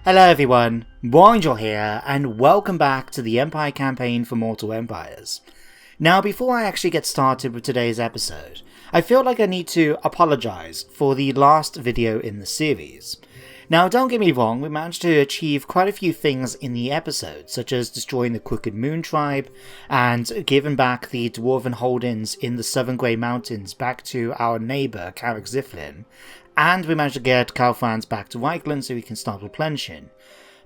Hello everyone, Warhammer here, and welcome back to the Empire campaign for Mortal Empires. Now, before I actually get started with today's episode, I feel like I need to apologise for the last video in the series. Now, don't get me wrong, we managed to achieve quite a few things in the episode, such as destroying the Crooked Moon tribe, and giving back the Dwarven holdings in the Southern Grey Mountains back to our neighbour, Carrick Ziflin, and we managed to get Karl Franz back to Reichland so we can start replenishing.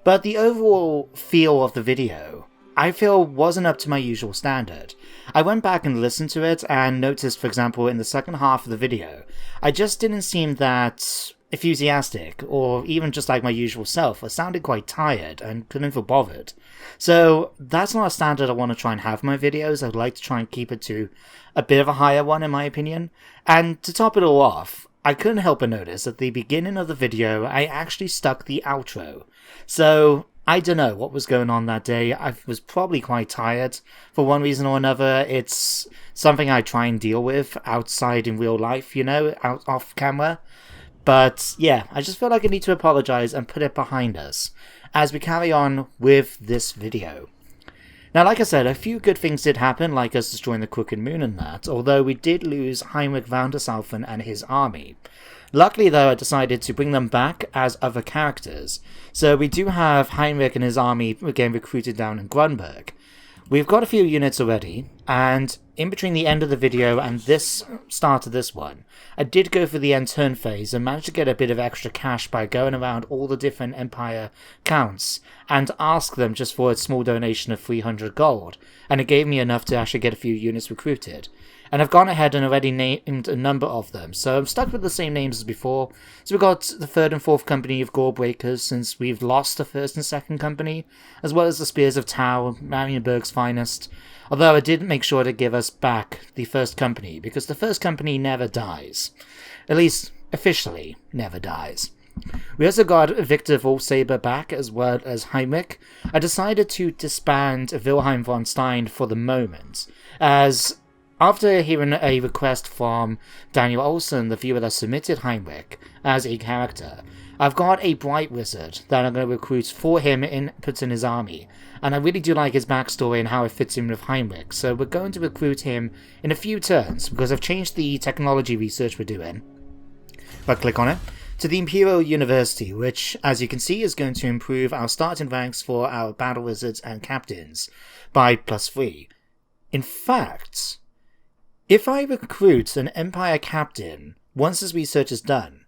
But the overall feel of the video, I feel, wasn't up to my usual standard. I went back and listened to it and noticed, for example, in the second half of the video, I just didn't seem that enthusiastic, or even just like my usual self. I sounded quite tired and couldn't feel bothered. So that's not a standard I want to try and have in my videos. I'd like to try and keep it to a bit of a higher one in my opinion. And to top it all off, I couldn't help but notice at the beginning of the video I actually stuck the outro. So I don't know what was going on that day. I was probably quite tired for one reason or another. It's something I try and deal with outside in real life, you know, off camera. But yeah, I just feel like I need to apologise and put it behind us as we carry on with this video. Now, like I said, a few good things did happen, like us destroying the Crooked Moon and that, although we did lose Heinrich van der Saufen and his army. Luckily, though, I decided to bring them back as other characters, so we do have Heinrich and his army again recruited down in Grunberg. We've got a few units already, and in between the end of the video and this start of this one, I did go for the end turn phase and managed to get a bit of extra cash by going around all the different Empire counts and ask them just for a small donation of 300 gold, and it gave me enough to actually get a few units recruited. And I've gone ahead and already named a number of them, so I'm stuck with the same names as before. So we've got the 3rd and 4th Company of Gorebreakers, since we've lost the 1st and 2nd Company, as well as the Spears of Tau, Marienburg's finest. Although I did make sure to give us back the 1st Company, because the 1st Company never dies. At least, officially, never dies. We also got Victor Volsaber back, as well as Heinrich. I decided to disband Wilhelm von Stein for the moment, as after hearing a request from Daniel Olsen, the viewer that submitted Heinrich as a character, I've got a Bright Wizard that I'm going to recruit for him put in his army, and I really do like his backstory and how it fits in with Heinrich, so we're going to recruit him in a few turns, because I've changed the technology research we're doing. If I click on it, to the Imperial University, which, as you can see, is going to improve our starting ranks for our Battle Wizards and Captains by +3. In fact, if I recruit an Empire Captain once this research is done,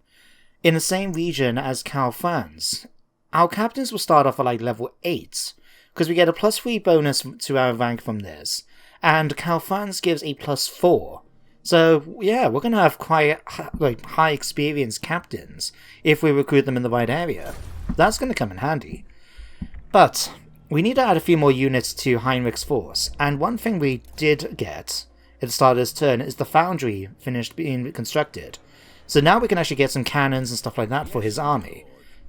in the same region as Karl Franz, our Captains will start off at like level 8, because we get a +3 bonus to our rank from this, and Karl Franz gives a +4. So yeah, we're going to have quite high experienced Captains if we recruit them in the right area. That's going to come in handy. But we need to add a few more units to Heinrich's force, and one thing we did get at the start of this turn is the foundry finished being constructed. So now we can actually get some cannons and stuff like that for his army.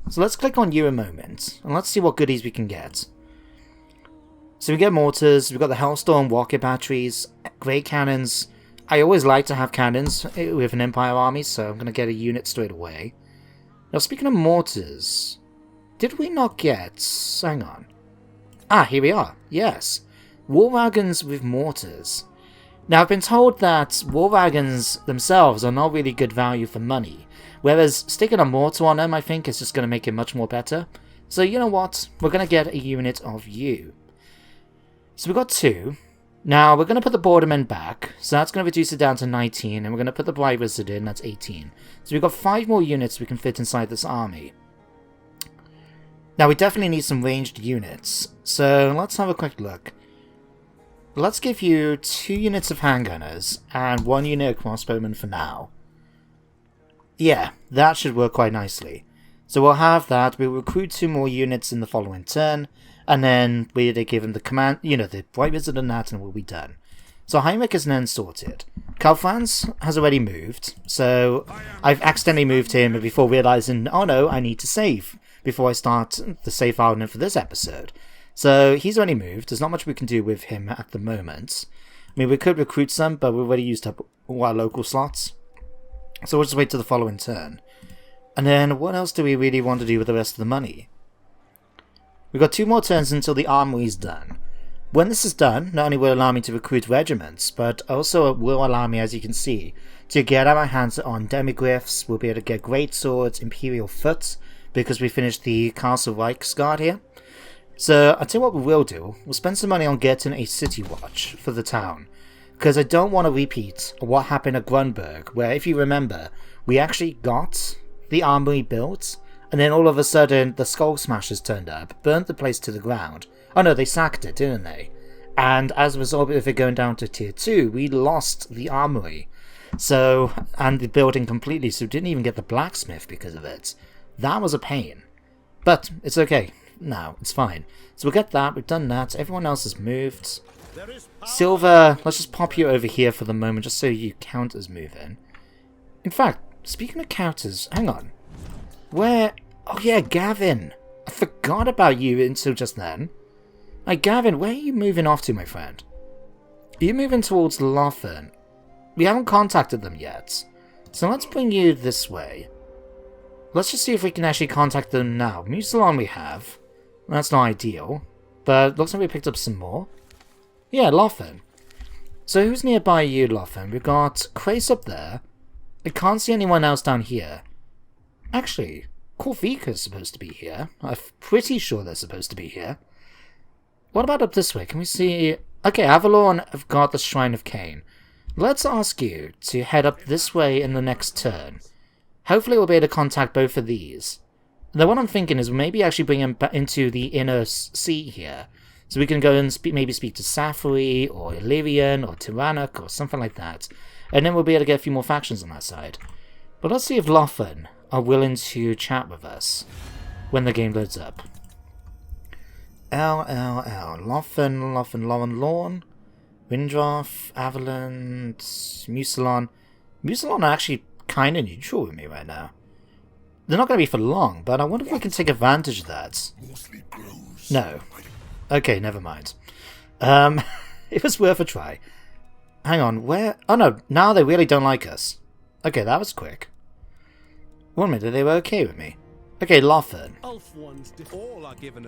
So let's click on you a moment, and let's see what goodies we can get. So we get mortars, we've got the Hellstorm rocket batteries, great cannons. I always like to have cannons with an Empire army, so I'm going to get a unit straight away. Now, speaking of mortars, did we not get... hang on. Ah, here we are, yes. War wagons with mortars. Now, I've been told that war wagons themselves are not really good value for money, whereas sticking a mortar on them, I think, is just going to make it much more better. So, you know what? We're going to get a unit of you. So, we've got 2. Now, we're going to put the Bordermen back, so that's going to reduce it down to 19, and we're going to put the Bright Wizard in, that's 18. So, we've got 5 more units we can fit inside this army. Now, we definitely need some ranged units, so let's have a quick look. Let's give you 2 units of handgunners and 1 unit of crossbowmen for now. Yeah, that should work quite nicely. So we'll have that, we'll recruit 2 more units in the following turn, and then we'll give them the command, you know, the Bright Wizard and that, and we'll be done. So Heinrich is then sorted. Karl Franz has already moved, so I've accidentally moved him before realising, oh no, I need to save before I start the save file for this episode. So he's already moved. There's not much we can do with him at the moment. I mean, we could recruit some, but we've already used up all our local slots. So we'll just wait till the following turn. And then what else do we really want to do with the rest of the money? We've got 2 more turns until the armory's done. When this is done, not only will it allow me to recruit regiments, but also it will allow me, as you can see, to get my hands on demigryphs. We'll be able to get great swords, imperial foot, because we finished the Castle Reichsguard here. So, I'll tell you what we will do. We'll spend some money on getting a city watch for the town, because I don't want to repeat what happened at Grunberg, where, if you remember, we actually got the armory built, and then all of a sudden the Skull Smashers turned up, burnt the place to the ground. Oh no, they sacked it, didn't they? And as a result of it going down to tier 2, we lost the armory. So, and the building completely, so we didn't even get the blacksmith because of it. That was a pain. But, it's okay. Now, it's fine. So we'll get that, we've done that, everyone else has moved. Silver, let's just pop you over here for the moment, just so you count as moving. In fact, speaking of counters, hang on. Where... Oh yeah, Gavin! I forgot about you until just then. Hey Gavin, where are you moving off to, my friend? Are you moving towards Laufen? We haven't contacted them yet. So let's bring you this way. Let's just see if we can actually contact them now. Musalon we have. That's not ideal. But looks like we picked up some more. Yeah, Laufen. So who's nearby you, Laufen? We've got Krace up there. I can't see anyone else down here. Actually, Corvika's supposed to be here. I'm pretty sure they're supposed to be here. What about up this way? Can we see... Okay, Avalon have got the Shrine of Cain. Let's ask you to head up this way in the next turn. Hopefully we'll be able to contact both of these. Now what I'm thinking is maybe actually bring them into the inner sea here. So we can go and maybe speak to Safari, or Illyrian, or Tyrannoc, or something like that. And then we'll be able to get a few more factions on that side. But let's see if Laufen are willing to chat with us when the game loads up. Laufen, Lorn, Windroth, Avalon, Musalon. Musalon are actually kind of neutral with me right now. They're not going to be for long, but I wonder if we can take advantage of that. No. Okay, never mind. It was worth a try. Hang on, where... Oh no, now they really don't like us. Okay, that was quick. 1 minute, they were okay with me. Okay, Laufen.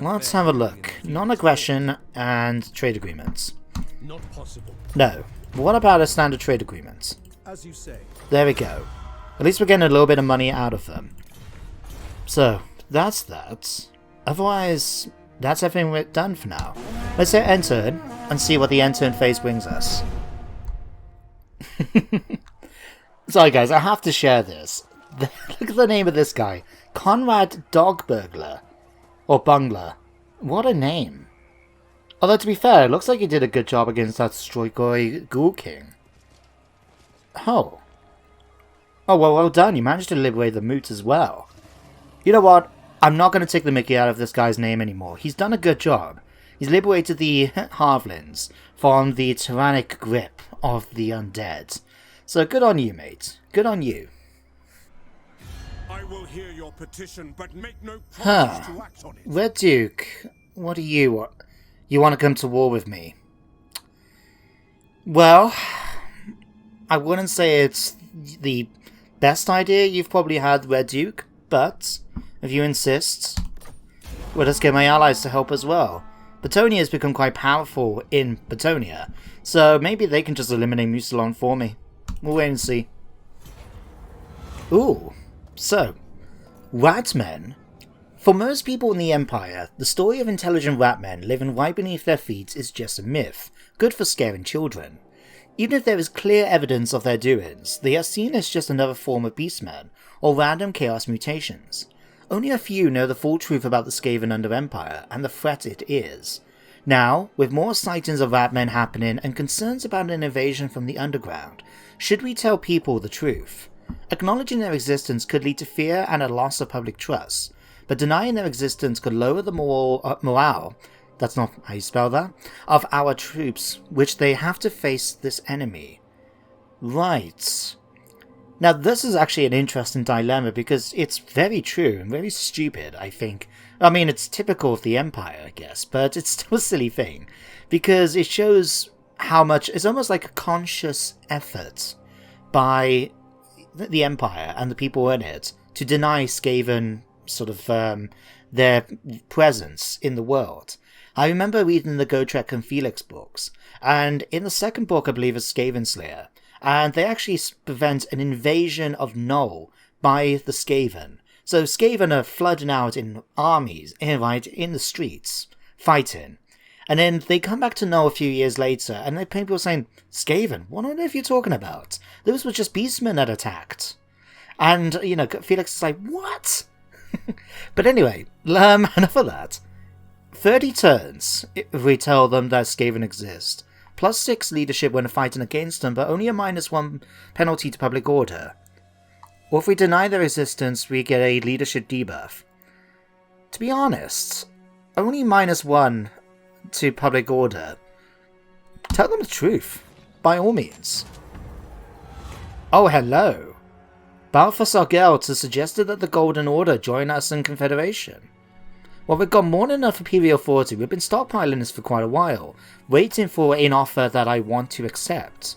Let's have a look. Non-aggression and trade agreements. Not possible. No. What about a standard trade agreement? As you say. There we go. At least we're getting a little bit of money out of them. So, that's that. Otherwise, that's everything we're done for now. Let's hit end turn and see what the end turn phase brings us. Sorry guys, I have to share this. Look at the name of this guy. Conrad Dog Burglar. Or Bungler. What a name. Although to be fair, it looks like he did a good job against that Strigoi Ghoul King. Oh. Oh, well done. You managed to liberate the Moot as well. You know what? I'm not going to take the mickey out of this guy's name anymore. He's done a good job. He's liberated the Halflings from the tyrannic grip of the undead. So good on you, mate. Good on you. I will hear your petition, but make no promise to act on it. Red Duke, what do you want? You want to come to war with me? Well, I wouldn't say it's the best idea you've probably had, Red Duke, but if you insist, well, let's get my allies to help as well. Batonia has become quite powerful in Batonia, so maybe they can just eliminate Musalon for me. We'll wait and see. Ooh, so, Ratmen. For most people in the Empire, the story of intelligent ratmen living right beneath their feet is just a myth, good for scaring children. Even if there is clear evidence of their doings, they are seen as just another form of beastmen, or random chaos mutations. Only a few know the full truth about the Skaven Under Empire, and the threat it is. Now, with more sightings of ratmen happening and concerns about an invasion from the underground, should we tell people the truth? Acknowledging their existence could lead to fear and a loss of public trust, but denying their existence could lower the morale, that's not how you spell that, of our troops, which they have to face this enemy. Right. Now this is actually an interesting dilemma because it's very true and very stupid, I think. I mean, it's typical of the Empire, I guess, but it's still a silly thing, because it shows how much, it's almost like a conscious effort by the Empire and the people in it to deny Skaven sort of their presence in the world. I remember reading the Gotrek and Felix books, and in the second book I believe is Skaven Slayer, and they actually prevent an invasion of Null by the Skaven. So Skaven are flooding out in armies, right, in the streets, fighting. And then they come back to Null a few years later, and then people saying, Skaven, what on earth are you talking about? Those were just beastmen that attacked. And, you know, Felix is like, what? But anyway, enough of that. 30 turns if we tell them that Skaven exist. +6 leadership when fighting against them, but only a -1 penalty to public order. Or if we deny their existence, we get a leadership debuff. To be honest, only -1 to public order. Tell them the truth, by all means. Oh, hello. Balthus Argelt has suggested that the Golden Order join us in Confederation. Well, we've got more than enough Imperial authority. We've been stockpiling this for quite a while, waiting for an offer that I want to accept.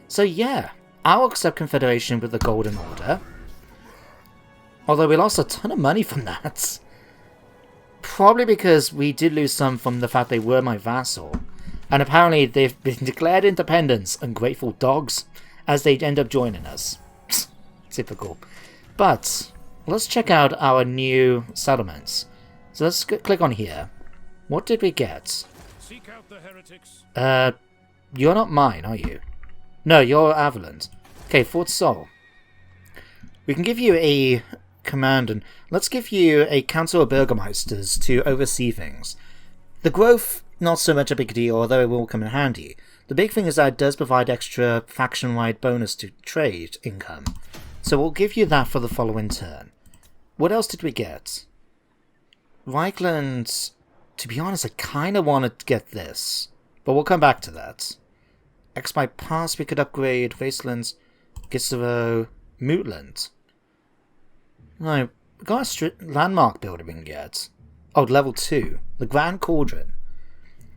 So yeah, I'll accept Confederation with the Golden Order. Although we lost a ton of money from that. Probably because we did lose some from the fact they were my vassal. And apparently they've been declared independence and grateful dogs as they end up joining us. Typical. But let's check out our new settlements. So let's click on here. What did we get? Seek out the heretics. You're not mine, are you? No, you're Avaland. Okay, Fort Sol. We can give you a command, and let's give you a council of burgomeisters to oversee things. The growth, not so much a big deal, although it will come in handy. The big thing is that it does provide extra faction-wide bonus to trade income. So we'll give you that for the following turn. What else did we get? Reichland, to be honest, I kind of wanted to get this, but we'll come back to that. Expite Pass, we could upgrade. Wastelands, Gisero, Mootland. No, we got a landmark building we can get. Oh, level 2. The Grand Cauldron.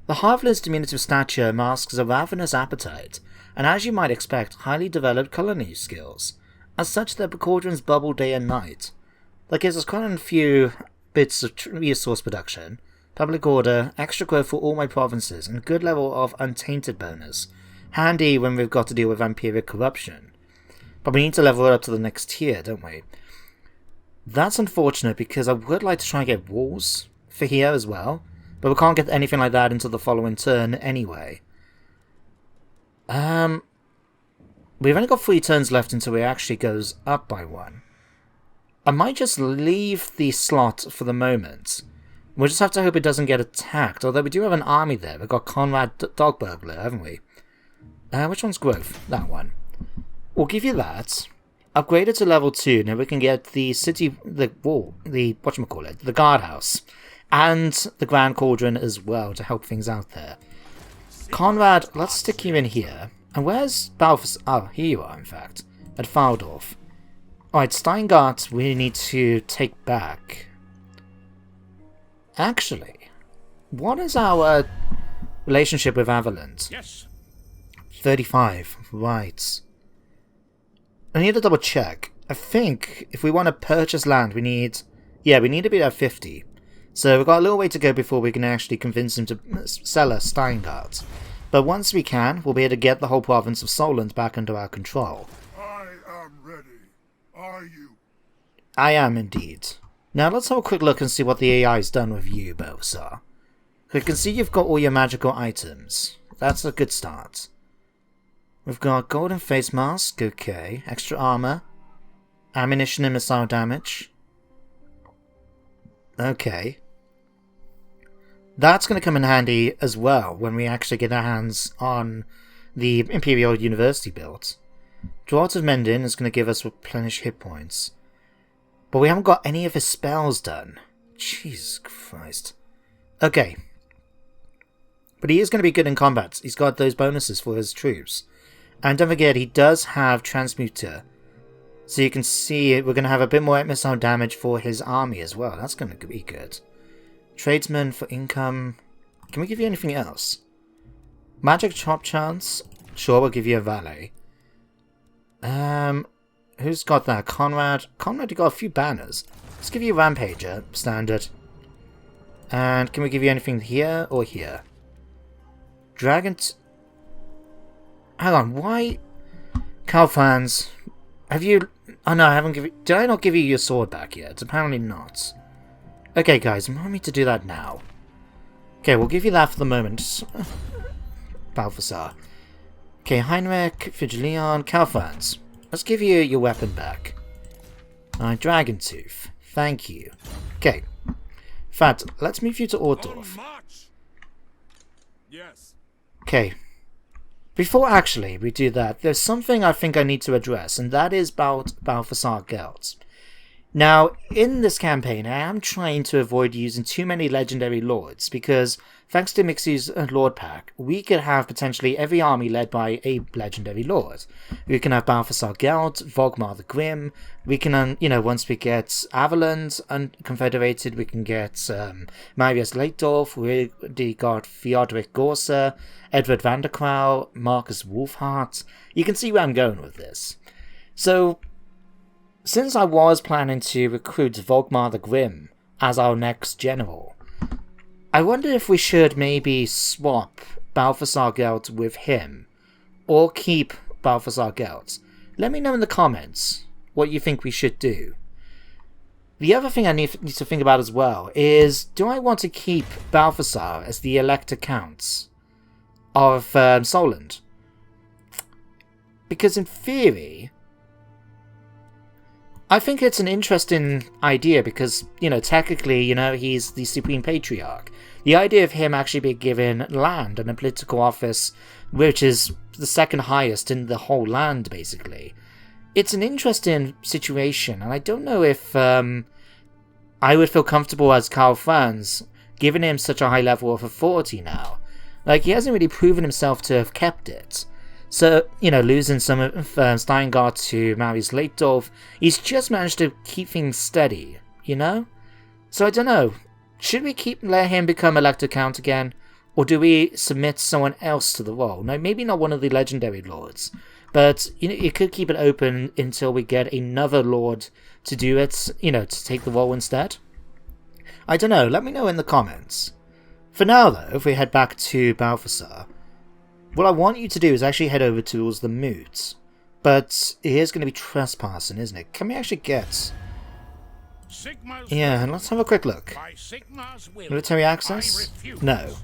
The Harvest's diminutive stature masks a ravenous appetite, and as you might expect, highly developed culinary skills. As such, the cauldrons bubble day and night. That gives us quite a few bits of resource production, public order, extra growth for all my provinces, and a good level of untainted bonus. Handy when we've got to deal with vampiric corruption. But we need to level it up to the next tier, don't we? That's unfortunate because I would like to try and get walls for here as well, but we can't get anything like that until the following turn anyway. We've only got 3 turns left until it actually goes up by 1. I might just leave the slot for the moment. We'll just have to hope it doesn't get attacked, although we do have an army there. We've got Conrad Dog Burglar, haven't we? Which one's growth? That one. We'll give you that. Upgrade it to level 2, now we can get the city, the wall, the guardhouse, and the Grand Cauldron as well to help things out there. Conrad, let's stick you in here. And where's Balthus? Oh, here you are, in fact. At Faldorf. Alright, Steingart we need to take back. Actually, what is our relationship with Avaland? Yes. 35, right. I need to double check. I think if we want to purchase land, we need... Yeah, we need to be at 50. So we've got a little way to go before we can actually convince him to sell us Steingart. But once we can, we'll be able to get the whole province of Solent back under our control. I am ready. Are you? I am indeed. Now let's have a quick look and see what the AI's done with you, Bosar. We can see you've got all your magical items. That's a good start. We've got golden face mask, okay. Extra armor. Ammunition and missile damage. Okay. That's going to come in handy as well when we actually get our hands on the Imperial University build. Draught of Mending is going to give us replenished hit points. But we haven't got any of his spells done. Jesus Christ. Okay. But he is going to be good in combat. He's got those bonuses for his troops. And don't forget, he does have Transmuter. So you can see we're going to have a bit more missile damage for his army as well. That's going to be good. Tradesman for income. Can we give you anything else? Magic chop chance. Sure, we'll give you a valet. Who's got that? Conrad. Conrad, you got a few banners. Let's give you Rampager. Standard. And can we give you anything here or here? Dragon... Hang on, why... Karl Franz, have you... Oh no, I haven't given... Did I not give you your sword back yet? Apparently not. Okay guys, remind me to do that now. Okay, we'll give you that for the moment. Balthasar. Okay, Heinrich, Vigilion, Karl Franz. Let's give you your weapon back. Alright, Dragon Tooth. Thank you. Okay. In fact, let's move you to Ordorf. Yes. Okay. Before actually we do that, there's something I think I need to address, and that is about Balthasar Gelt. Now, in this campaign, I am trying to avoid using too many legendary lords, because thanks to Mixie's Lord Pack, we could have potentially every army led by a legendary lord. We can have Balthasar Gelt, Volkmar the Grim, we can, once we get Averland Confederated, we can get Marius Leitdorf, we already got Theodoric Gorsa, Edward van der Krau, Marcus Wolfhart. You can see where I'm going with this. So, since I was planning to recruit Volkmar the Grim as our next general, I wonder if we should maybe swap Balthasar Gelt with him, or keep Balthasar Gelt. Let me know in the comments what you think we should do. The other thing I need to think about as well is, do I want to keep Balthasar as the Elector Count of Solent? Because in theory, I think it's an interesting idea because, technically, he's the Supreme Patriarch. The idea of him actually being given land and a political office, which is the second highest in the whole land, basically. It's an interesting situation, and I don't know if I would feel comfortable as Karl Franz, giving him such a high level of authority now. Like, he hasn't really proven himself to have kept it. So, losing some of Steingart to Marius Leitdorf, he's just managed to keep things steady, So I don't know, should we let him become Elector Count again? Or do we submit someone else to the role? No, maybe not one of the legendary lords, but, you could keep it open until we get another lord to do it, to take the role instead. I don't know, let me know in the comments. For now though, if we head back to Balthasar, what I want you to do is actually head over towards the Moot. But here's going to be trespassing, isn't it? Can we actually get... Yeah, and let's have a quick look. Military access? No.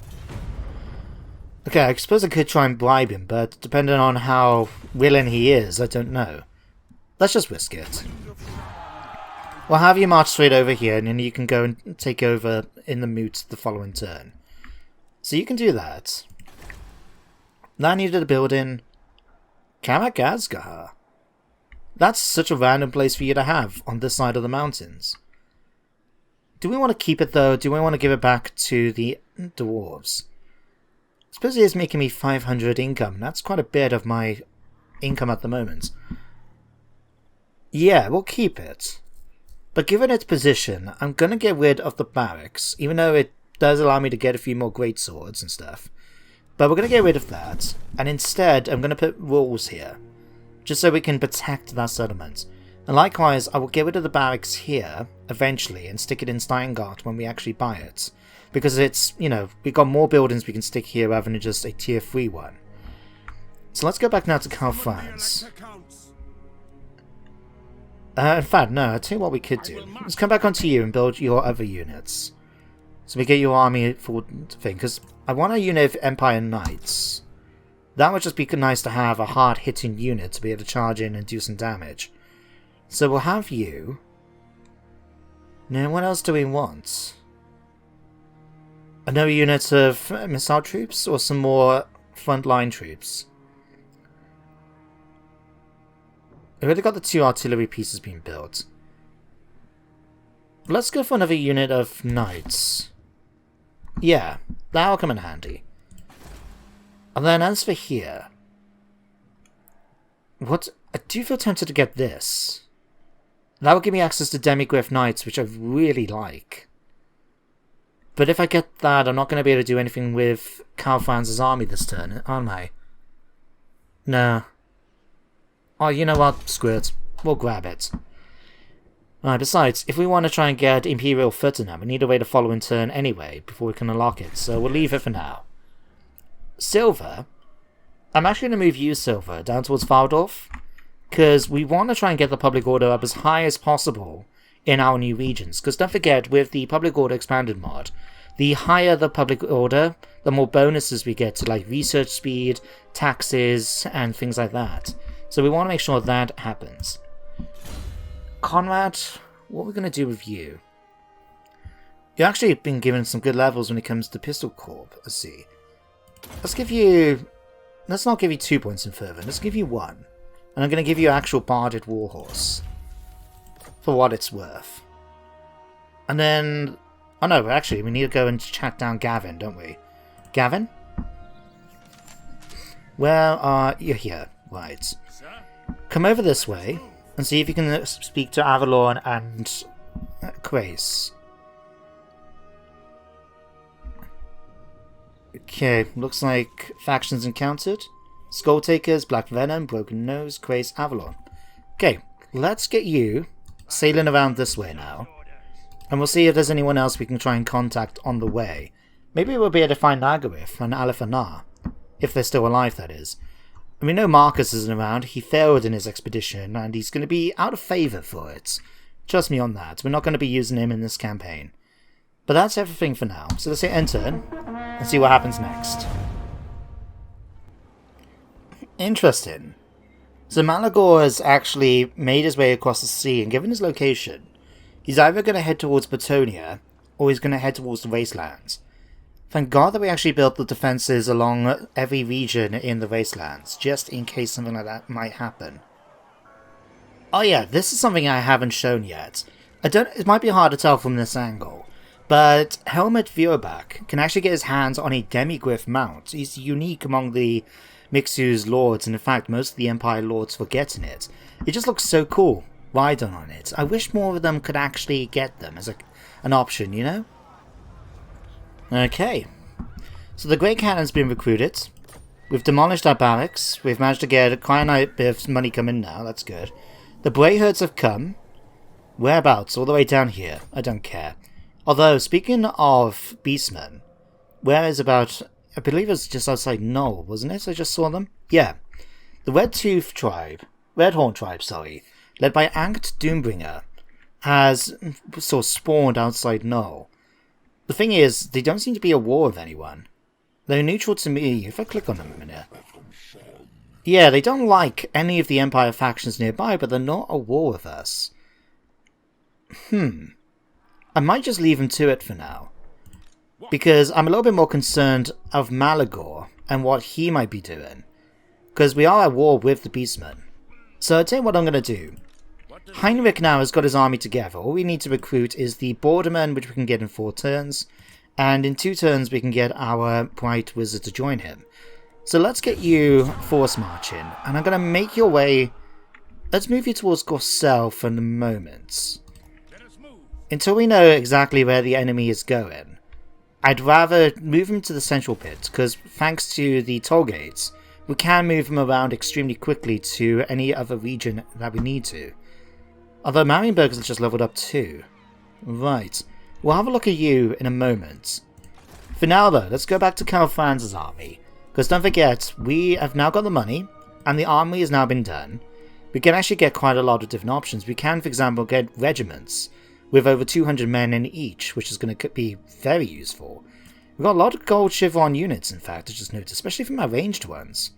Okay, I suppose I could try and bribe him, but depending on how willing he is, I don't know. Let's just risk it. We'll have you march straight over here, and then you can go and take over in the Moot the following turn. So you can do that. That needed a building. Kamakazgahar. That's such a random place for you to have on this side of the mountains. Do we want to keep it though? Do we want to give it back to the dwarves? I suppose it is making me 500 income. That's quite a bit of my income at the moment. Yeah, we'll keep it. But given its position, I'm going to get rid of the barracks, even though it does allow me to get a few more great swords and stuff. But we're going to get rid of that, and instead I'm going to put walls here, just so we can protect that settlement. And likewise, I will get rid of the barracks here, eventually, and stick it in Steingart when we actually buy it. Because it's, we've got more buildings we can stick here rather than just a tier 3 one. So let's go back now to Karl Franz. In fact, no, I'll tell you what we could do. Let's come back onto you and build your other units. So we get your army full thing, because I want a unit of Empire Knights. That would just be nice to have a hard-hitting unit to be able to charge in and do some damage. So we'll have you. Now, what else do we want? Another unit of missile troops, or some more frontline troops? We've already got the 2 artillery pieces being built. Let's go for another unit of knights. Yeah, that'll come in handy. And then as for here... What? I do feel tempted to get this. That will give me access to Demigryph Knights, which I really like. But if I get that, I'm not going to be able to do anything with Karl Franz's army this turn, aren't I? No. Oh, you know what? Screw it. We'll grab it. Besides, if we want to try and get Imperial Footer now, we need a way to follow in turn anyway, before we can unlock it, so we'll leave it for now. Silver. I'm actually going to move you, Silver, down towards Valdorf, because we want to try and get the Public Order up as high as possible in our new regions, because don't forget, with the Public Order Expanded mod, the higher the Public Order, the more bonuses we get to like research speed, taxes, and things like that. So we want to make sure that happens. Conrad, what are we going to do with you? You've actually been given some good levels when it comes to Pistol Corps. Let's see. Let's not give you 2 points in fervor. Let's give you 1. And I'm going to give you actual Barded Warhorse. For what it's worth. And then... Oh no, actually, we need to go and track down Gavin, don't we? Gavin? Where are you? Here. Right. Come over this way and see if you can speak to Avalon and Grace. Okay, looks like factions encountered. Skull Takers, Black Venom, Broken Nose, Grace, Avalon. Okay, let's get you sailing around this way now. And we'll see if there's anyone else we can try and contact on the way. Maybe we'll be able to find Nagarith and Alifanar. If they're still alive, that is. And we know Marcus isn't around. He failed in his expedition, and he's going to be out of favour for it. Trust me on that. We're not going to be using him in this campaign. But that's everything for now. So let's hit enter and see what happens next. Interesting. So Malagor has actually made his way across the sea, and given his location, he's either going to head towards Batonia, or he's going to head towards the Wastelands. Thank God that we actually built the defences along every region in the Wastelands, just in case something like that might happen. Oh yeah, this is something I haven't shown yet. It might be hard to tell from this angle, but Helmut Vurbach can actually get his hands on a Demigryph mount. He's unique among the Mixu's lords, and in fact most of the Empire lords for getting it. It just looks so cool. Riding on it. I wish more of them could actually get them as an option, you know? Okay. So the Great Cannon's been recruited. We've demolished our barracks. We've managed to get quite a bit of money coming now. That's good. The Brayherds have come. Whereabouts? All the way down here. I don't care. Although, speaking of beastmen, where is about... I believe it's just outside Knoll, wasn't it? I just saw them. Yeah. The Redhorn tribe, sorry. Led by Angt Doombringer, has sort of spawned outside Knoll. The thing is, they don't seem to be at war with anyone. They're neutral to me. If I click on them a minute. Yeah, they don't like any of the Empire factions nearby, but they're not at war with us. I might just leave them to it for now. Because I'm a little bit more concerned of Malagor and what he might be doing. Because we are at war with the Beastmen. So I'll tell you what I'm going to do. Heinrich now has got his army together. All we need to recruit is the Bordermen, which we can get in 4 turns. And in 2 turns we can get our Bright Wizard to join him. So let's get you force marching. And I'm going to make your way... Let's move you towards Gorsel for the moment. Until we know exactly where the enemy is going, I'd rather move him to the central pit. Because thanks to the toll gates, we can move him around extremely quickly to any other region that we need to. Although Marienburg has just leveled up too. Right. We'll have a look at you in a moment. For now though, let's go back to Karl Franz's army. Because don't forget, we have now got the money, and the army has now been done. We can actually get quite a lot of different options. We can, for example, get regiments with over 200 men in each, which is going to be very useful. We've got a lot of gold Chevron units, in fact, I just noticed, especially from our ranged ones.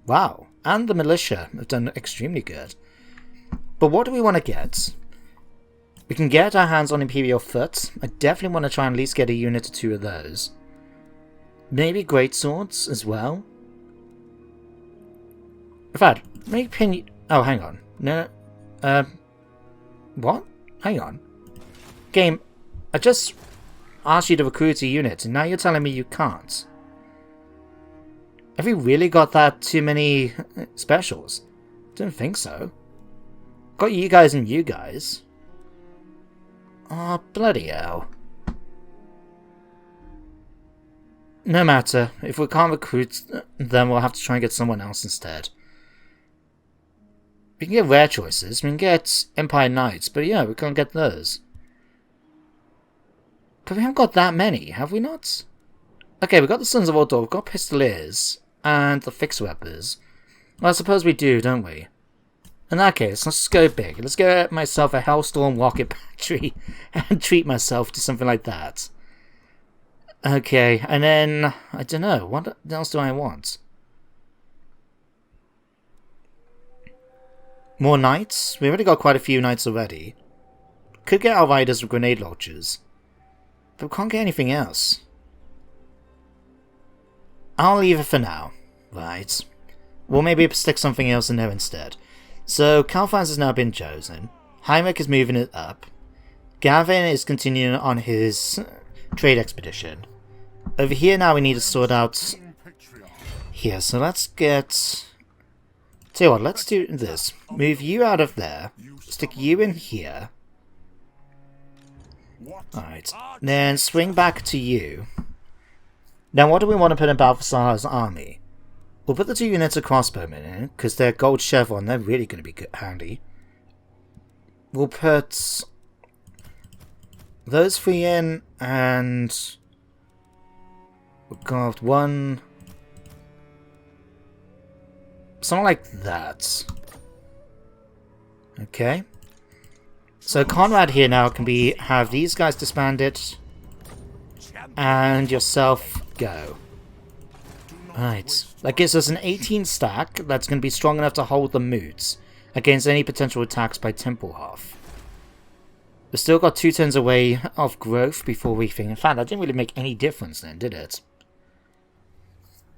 Wow. And the militia have done extremely good. But what do we want to get? We can get our hands on Imperial Foot. I definitely want to try and at least get a unit or 2 of those. Maybe greatswords as well. In fact, maybe pin... Oh, hang on. No. What? Hang on. Game, I just asked you to recruit a unit, and now you're telling me you can't. Have we really got that too many specials? Didn't think so. Got you guys and you guys. Oh, bloody hell. No matter. If we can't recruit, then we'll have to try and get someone else instead. We can get rare choices. We can get Empire Knights, but yeah, we can't get those. But we haven't got that many, have we not? Okay, we've got the Sons of Ordor, we've got Pistoliers, and the Fixer-Uppers. Well, I suppose we do, don't we? In that case, let's just go big. Let's get myself a Hellstorm rocket battery and treat myself to something like that. Okay, and then, I don't know, what else do I want? More Knights? We've already got quite a few Knights already. Could get our Riders with grenade launchers. But we can't get anything else. I'll leave it for now. Right. We'll maybe stick something else in there instead. So, Karl Franz has now been chosen. Heinrich is moving it up. Gavin is continuing on his trade expedition. Over here now we need to sort out... Here, so let's get... Tell you what, let's do this. Move you out of there. Stick you in here. Alright. Then swing back to you. Now what do we want to put in Balthasar's army? We'll put the 2 units of crossbowmen in, because they're gold chevron, they're really going to be handy. We'll put those 3 in, and we've got one... something like that. Okay. So Conrad here now can have these guys disbanded, and yourself go. Right. That gives us an 18 stack that's going to be strong enough to hold the moots against any potential attacks by Templehof. We've still got 2 turns away of growth before we think. In fact, that didn't really make any difference then, did it?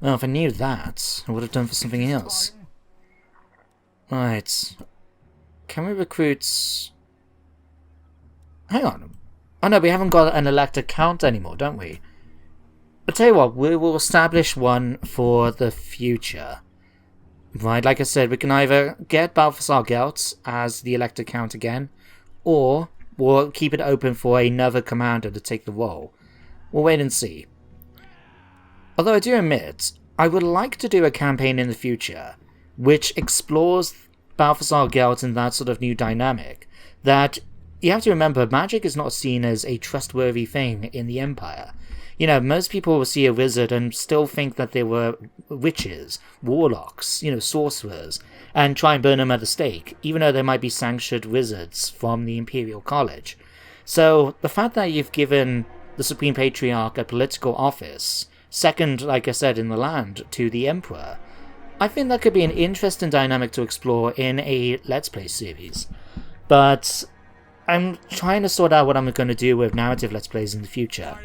Well, if I knew that, I would have done for something else. Right. Can we recruit... Hang on. Oh no, we haven't got an elected count anymore, don't we? I'll tell you what, we will establish one for the future. Right, like I said, we can either get Balthasar Gelt as the elected count again, or we'll keep it open for another commander to take the role. We'll wait and see. Although I do admit, I would like to do a campaign in the future which explores Balthasar Gelt in that sort of new dynamic. That, you have to remember, magic is not seen as a trustworthy thing in the Empire. You know, most people will see a wizard and still think that they were witches, warlocks, you know, sorcerers, and try and burn them at the stake, even though they might be sanctioned wizards from the Imperial College. So, the fact that you've given the Supreme Patriarch a political office, second, like I said, in the land, to the Emperor, I think that could be an interesting dynamic to explore in a Let's Play series. But I'm trying to sort out what I'm going to do with narrative Let's Plays in the future.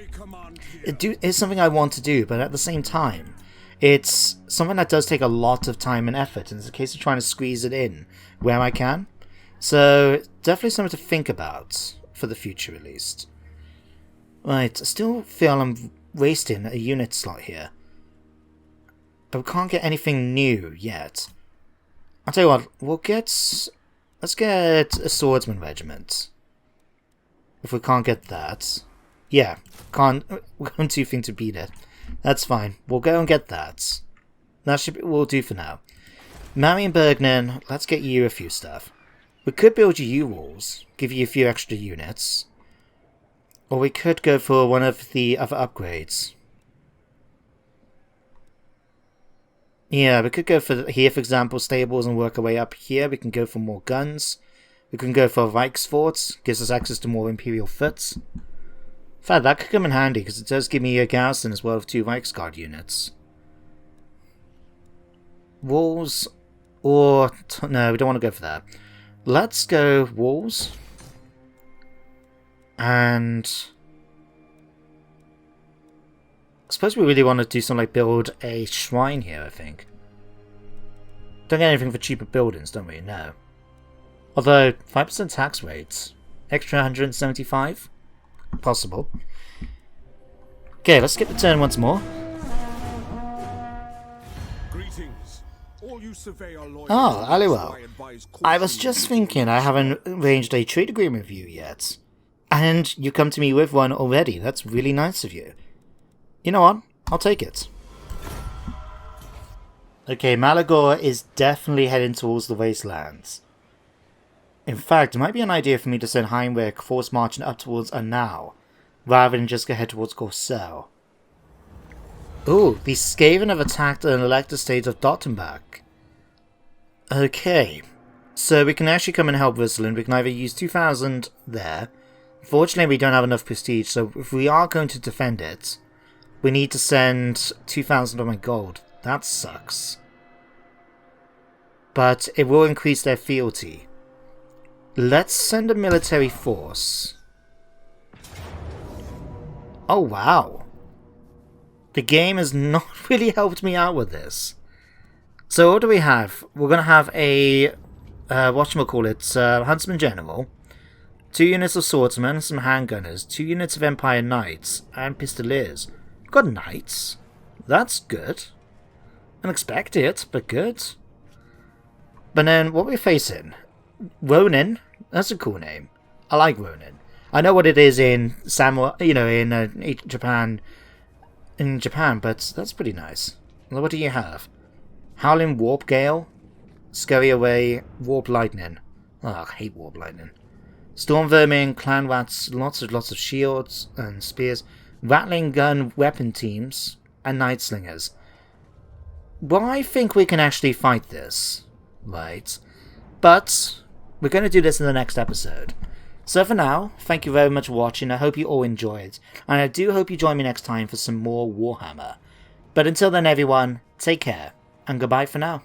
It's something I want to do, but at the same time, it's something that does take a lot of time and effort, and it's a case of trying to squeeze it in where I can. So, definitely something to think about, for the future at least. Right, I still feel I'm wasting a unit slot here. But we can't get anything new yet. I'll tell you what, let's get a swordsman regiment. If we can't get that. Yeah, we're going to think to beat it. That's fine. We'll go and get that. We'll do for now. Marion Bergnan, let's get you a few stuff. We could build you U-walls, give you a few extra units. Or we could go for one of the other upgrades. Yeah, we could go for here, for example, stables, and work our way up here. We can go for more guns. We can go for Reichsforts, gives us access to more Imperial Foots. In fact, that could come in handy, because it does give me a garrison as well of 2 Reichsguard units. Walls, or... no, we don't want to go for that. Let's go walls. And... I suppose we really want to do something like build a shrine here, I think. Don't get anything for cheaper buildings, don't we? No. Although, 5% tax rates. Extra 175? Possible. Okay, let's skip the turn once more. Greetings. All you surveyor lawyers. Ah, Aliwell. I was just thinking I haven't arranged a trade agreement with you yet. And you come to me with one already. That's really nice of you. You know what? I'll take it. Okay, Malagor is definitely heading towards the wastelands. In fact, it might be an idea for me to send Heinrich force marching up towards Arnau, rather than just go head towards Corsel. Ooh, the Skaven have attacked an elected state of Dottenbach. Okay, so we can actually come and help Ruslan. We can either use 2,000 there. Fortunately, we don't have enough prestige, so if we are going to defend it, we need to send 2,000 of my gold. That sucks. But it will increase their fealty. Let's send a military force. Oh, wow. The game has not really helped me out with this. So what do we have? We're going to have a, Huntsman General, 2 units of Swordsmen, some Handgunners, 2 units of Empire Knights, and Pistoliers. We've got Knights. That's good. Unexpected, but good. But then, what we're facing? Ronin. That's a cool name. I like Ronin. I know what it is in Samurai, in Japan. In Japan, but that's pretty nice. What do you have? Howling Warp Gale, Scurry Away, Warp Lightning. Oh, I hate Warp Lightning. Storm Vermin, Clan Rats, lots of shields and spears, Rattling Gun weapon teams, and Night Slingers. Well, I think we can actually fight this, right? But we're going to do this in the next episode. So for now, thank you very much for watching. I hope you all enjoyed, and I do hope you join me next time for some more Warhammer. But until then, everyone, take care. And goodbye for now.